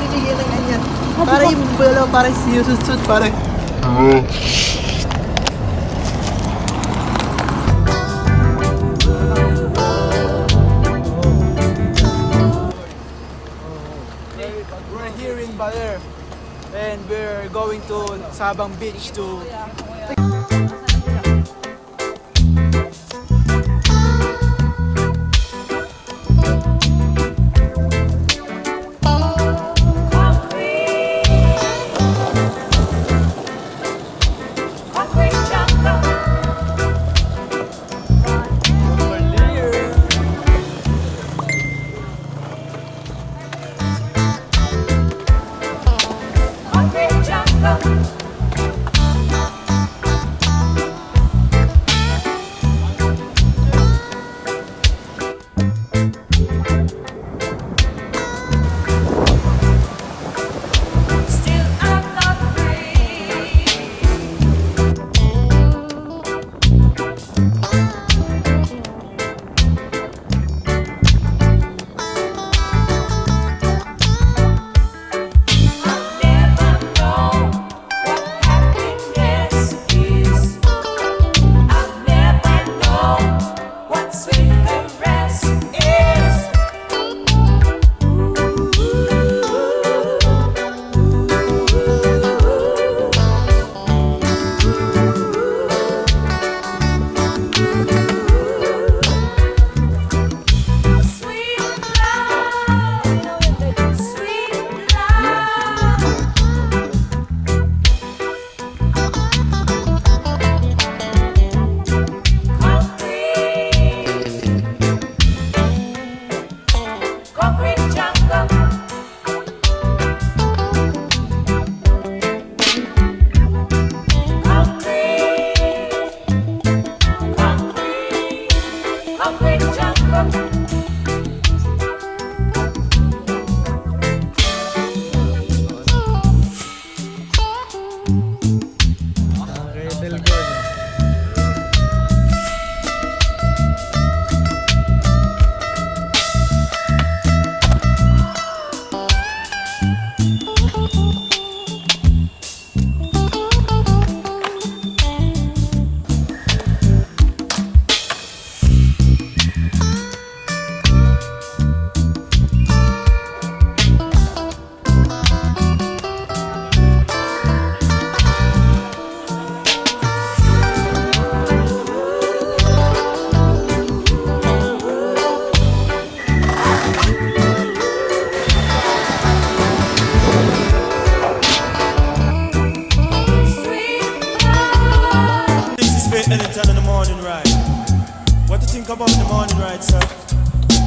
binigyan ng ganyan. Para yung balaw, parang sinusut-sut, parang... We're here in Baler and we're going to Sabang Beach to... Ellington on the morning ride. What do you think about the morning ride, sir?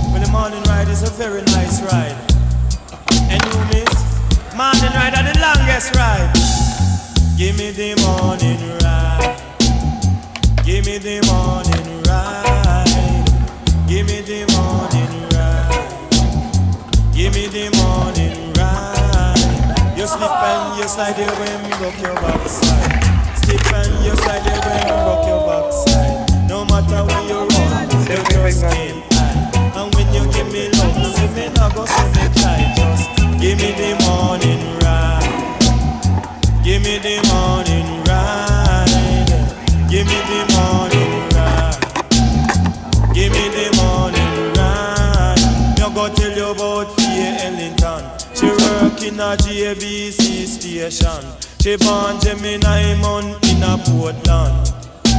Well, the morning ride is a very nice ride. And you miss? Morning ride are the longest ride. Give me the morning ride. Give me the morning ride. Give me the morning ride. Give me the morning ride. You slip and you slide there when you rock your backside. Slip and you slide there when you rock your backside. No matter where you run, you just keep high. And when you give me love, you see me not go so me try. Just give me the morning ride. Give me the morning ride. Give me the morning ride. Give me the morning ride. You go tell you about Faye Ellington. She work in a JBC station. She born Gemini month in a Portland.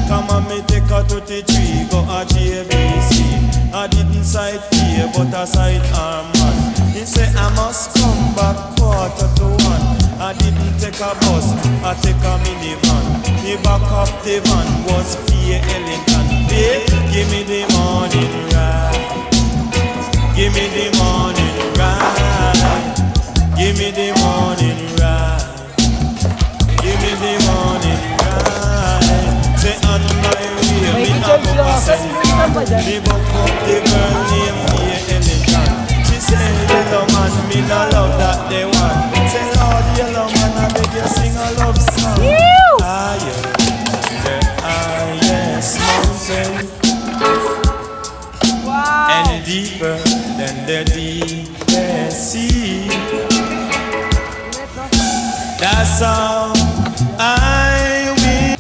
Come on me take her to the tree, go a JBC. I didn't sight Faye but I sight her man. He say I must come back 1:45. I didn't take a bus, I take a minivan. The back of the van was Faye Ellington. Faye, give me the morning ride. Give me the morning ride. Give me the morning ride. Give me the morning ride. Say on my way, me a go ascend. Me buck up the girl named Faye Ellington. She say yellow man, me no love that they want. Say Lord yellow man, I beg you sing a love song. Higher, the highest mountain. Wow. And deeper than the deepest sea. That's all I will.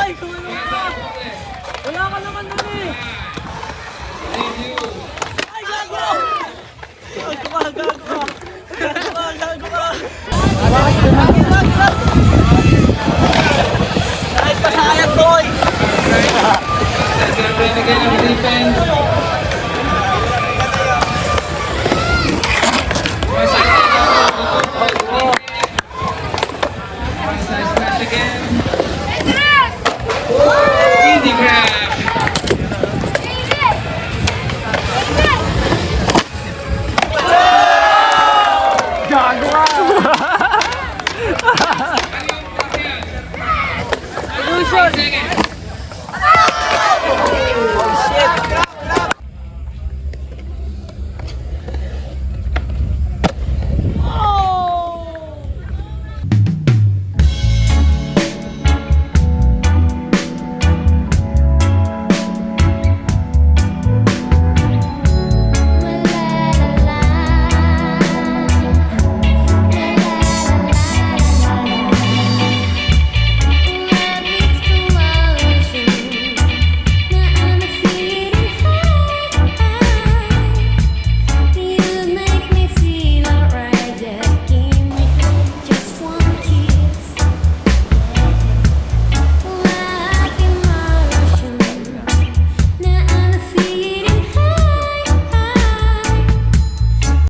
Ay, kumano ka! Wala ka naman nun eh! Ay, gago! Gago ka, gago ka! Gago ka, gago ka! Kahit pasayang boy! Illusion!